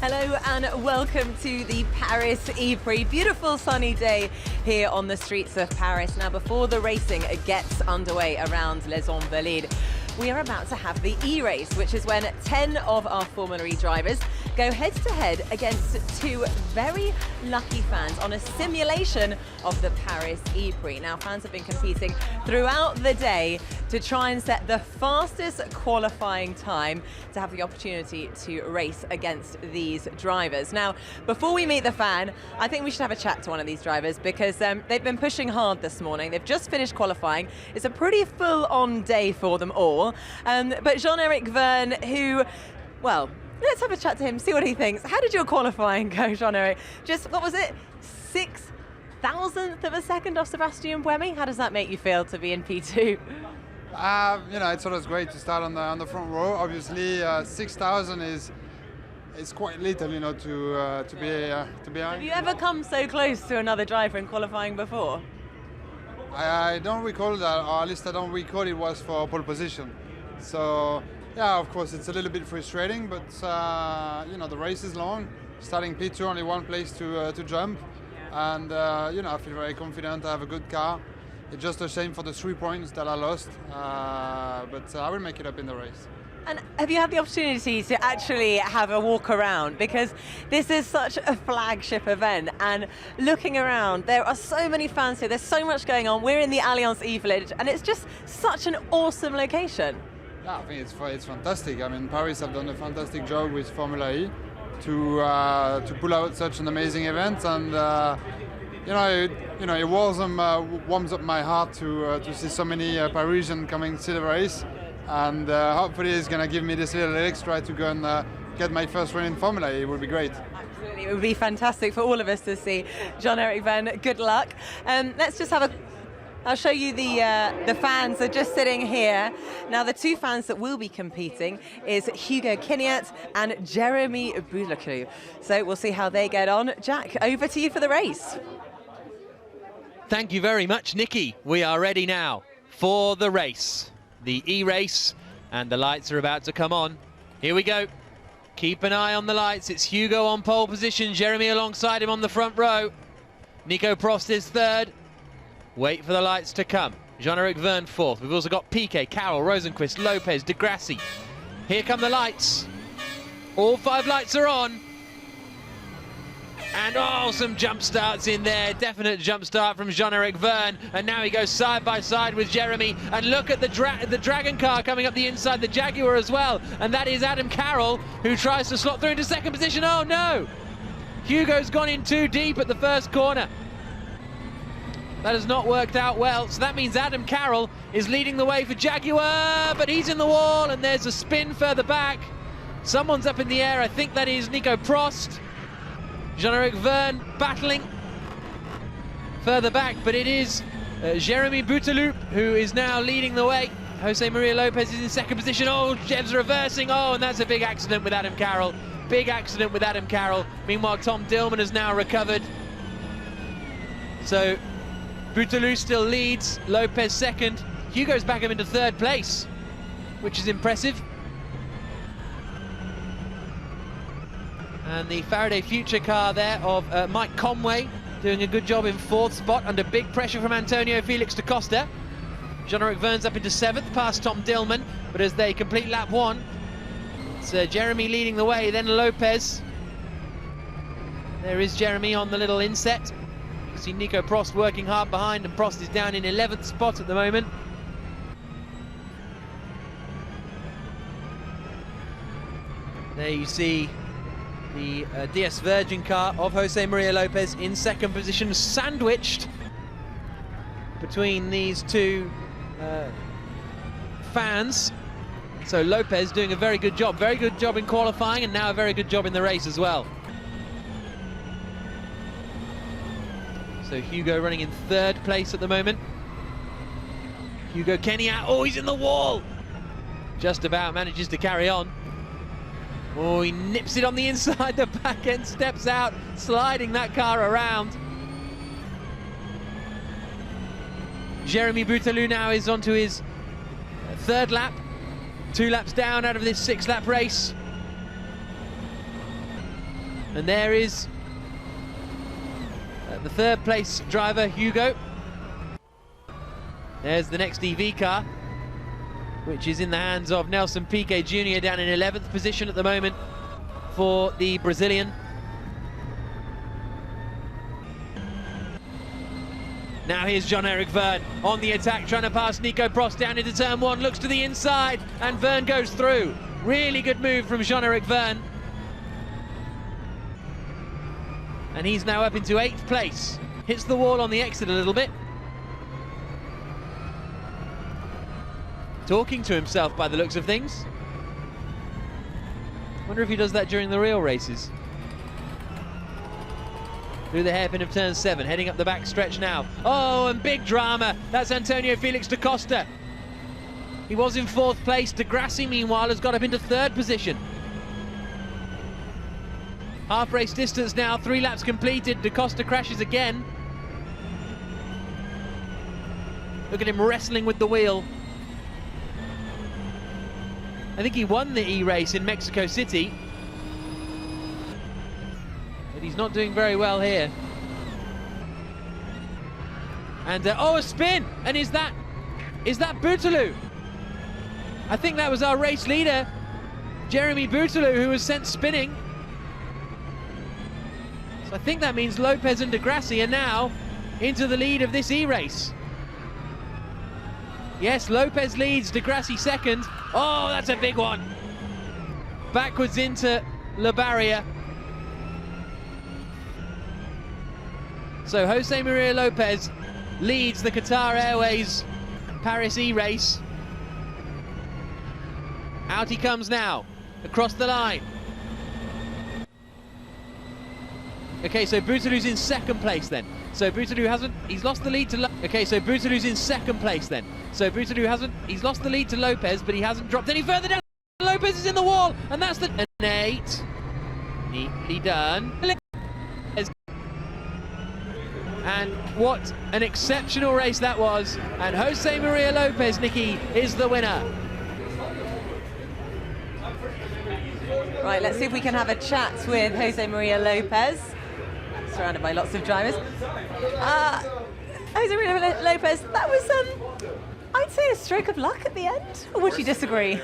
Hello and welcome to the Paris ePrix. Beautiful sunny day here on the streets of Paris. Now, before the racing gets underway around Les Invalides, we are about to have the eRace, which is when 10 of our Formula E drivers go head-to-head against two very lucky fans on a simulation of the Paris ePrix. Now, fans have been competing throughout the day to try and set the fastest qualifying time to have the opportunity to race against these drivers. Now, before we meet the fan, I think we should have a chat to one of these drivers because they've been pushing hard this morning. They've just finished qualifying. It's a pretty full-on day for them all. But Jean-Eric Verne, who, well, let's have a chat to him, see what he thinks. How did your qualifying go, Jean-Eric? Just, what was it, 6,000th of a second off Sebastian Buemi? How does that make you feel to be in P2? It's always great to start on the front row. Obviously, 6,000 is quite little, to be. Have you ever come so close to another driver in qualifying before? I don't recall that, or at least I don't recall it was for pole position. So, yeah, of course, it's a little bit frustrating, but the race is long. Starting P2, only one place to jump, and I feel very confident. I have a good car. It's just a shame for the 3 points that I lost, but I will make it up in the race. And have you had the opportunity to actually have a walk around? Because this is such a flagship event, and looking around, there are so many fans here, there's so much going on. We're in the Allianz eVillage, and it's just such an awesome location. Yeah, I think it's fantastic. I mean, Paris have done a fantastic job with Formula E to pull out such an amazing event, and it warms up my heart to see so many Parisians coming to see the race. And hopefully it's going to give me this little extra to go and get my first win in Formula E. It would be great. Absolutely, it would be fantastic for all of us to see. Jean-Eric Verne, good luck. Let's just I'll show you the fans are just sitting here. Now, the two fans that will be competing is Hugo Kiniat and Jeremy Boulacou. So we'll see how they get on. Jack, over to you for the race. Thank you very much, Nikki. We are ready now for the race. The eRace, and the lights are about to come on. Here we go. Keep an eye on the lights. It's Hugo on pole position, Jeremy alongside him on the front row. Nico Prost is third. Wait for the lights to come. Jean-Eric Verne fourth. We've also got Piquet, Carroll, Rosenquist, Lopez, De Grassi. Here come the lights. All 5 lights are on. And some jump starts in there. Definite jump start from Jean-Eric Verne. And now he goes side by side with Jeremy. And look at the Dragon car coming up the inside, the Jaguar as well. And that is Adam Carroll, who tries to slot through into second position. Oh no! Hugo's gone in too deep at the first corner. That has not worked out well. So that means Adam Carroll is leading the way for Jaguar. But he's in the wall, and there's a spin further back. Someone's up in the air. I think that is Nico Prost. Jean-Eric Verne battling further back, but it is Jeremy Boulacou who is now leading the way. Jose Maria Lopez is in second position. Oh, Jeb's reversing. Oh, and that's a big accident with Adam Carroll. Big accident with Adam Carroll. Meanwhile, Tom Dillman has now recovered. So Boulacou still leads, Lopez second. Hugo's back up into third place, which is impressive. And the Faraday Future car there of Mike Conway doing a good job in fourth spot under big pressure from Antonio Felix da Costa. Jean-Eric Verne's up into seventh, past Tom Dillman, but as they complete lap 1, it's Jeremy leading the way, then Lopez. There is Jeremy on the little inset. You see Nico Prost working hard behind, and Prost is down in 11th spot at the moment. There you see the DS Virgin car of Jose Maria Lopez in second position, sandwiched between these two fans. So Lopez doing a very good job in qualifying, and now a very good job in the race as well. So Hugo running in third place at the moment. Hugo Kiniat, oh, he's in the wall! Just about manages to carry on. Oh, he nips it on the inside, the back end steps out, sliding that car around. Jeremy Boulacou now is onto his third lap, 2 laps down out of this 6-lap race. And there is the third place driver, Hugo. There's the next EV car, which is in the hands of Nelson Piquet Jr. down in 11th position at the moment for the Brazilian. Now here's Jean-Eric Verne on the attack, trying to pass Nico Prost down into turn 1, looks to the inside, and Verne goes through. Really good move from Jean-Eric Verne. And he's now up into 8th place. Hits the wall on the exit a little bit. Talking to himself by the looks of things. Wonder if he does that during the real races. Through the hairpin of turn 7, heading up the back stretch now. Oh, and big drama. That's Antonio Felix da Costa. He was in 4th place. De Grassi, meanwhile, has got up into 3rd position. Half race distance now, 3 laps completed. Da Costa crashes again. Look at him wrestling with the wheel. I think he won the eRace in Mexico City. But he's not doing very well here. And oh, a spin! And is that Bouteloup? I think that was our race leader, Jeremy Bouteloup, who was sent spinning. So I think that means Lopez and De Grassi are now into the lead of this eRace. Yes, Lopez leads, De Grassi second. Oh, that's a big one. Backwards into La Barria. So Jose Maria Lopez leads the Qatar Airways Paris eRace. Out he comes now, across the line. Okay, so Bouteloup's in 2nd place then. So Bouteloup he's lost the lead to okay, so Bouteloup's in 2nd place then. So Bouteloup he's lost the lead to Lopez, but he hasn't dropped any further down. Lopez is in the wall, and that's the 8. Neatly done. And what an exceptional race that was. And Jose Maria Lopez, Nikki, is the winner. Right, let's see if we can have a chat with Jose Maria Lopez. Surrounded by lots of drivers. Jose Maria Lopez, that was, I'd say a stroke of luck at the end. Or would you disagree?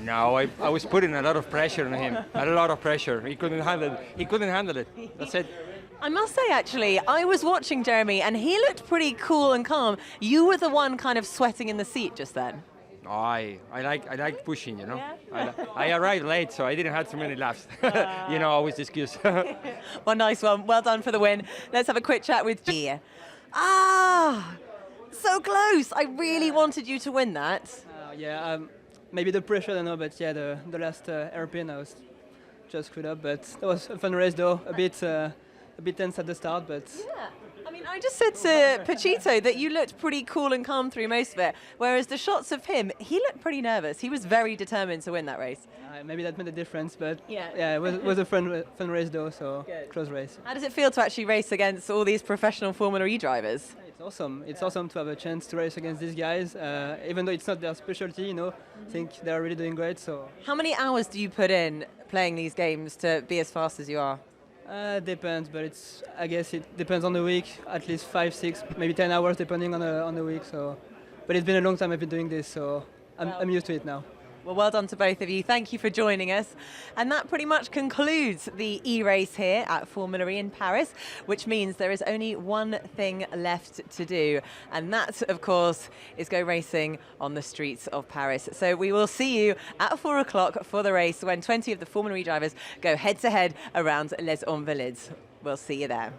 No, I was putting a lot of pressure on him. A lot of pressure. He couldn't handle it. That's it. I must say, actually, I was watching Jeremy, and he looked pretty cool and calm. You were the one kind of sweating in the seat just then. Oh, I like pushing, you know. Yeah? I arrived late, so I didn't have too many laps. You know, always the excuse. Well, nice one. Well done for the win. Let's have a quick chat with Gia. So close. I really wanted you to win that. Maybe the pressure, I don't know, but yeah, the last hairpin, I was just screwed up. But that was a fun race, though. A bit tense at the start, but... Yeah. I mean, I just said to Pachito that you looked pretty cool and calm through most of it, whereas the shots of him, he looked pretty nervous. He was very determined to win that race. Maybe that made a difference, but yeah, it was a fun race, though, so good. Close race. How does it feel to actually race against all these professional Formula E drivers? It's awesome. It's awesome to have a chance to race against these guys, even though it's not their specialty, you know. I think they're really doing great, so... How many hours do you put in playing these games to be as fast as you are? Depends, but I guess it depends on the week. At least 5, 6, maybe 10 hours depending on the week. So, but it's been a long time I've been doing this, so I'm used to it now. Well, well done to both of you. Thank you for joining us. And that pretty much concludes the eRace here at Formula E in Paris, which means there is only one thing left to do. And that, of course, is go racing on the streets of Paris. So we will see you at 4 o'clock for the race when 20 of the Formula E drivers go head-to-head around Les Invalides. We'll see you there.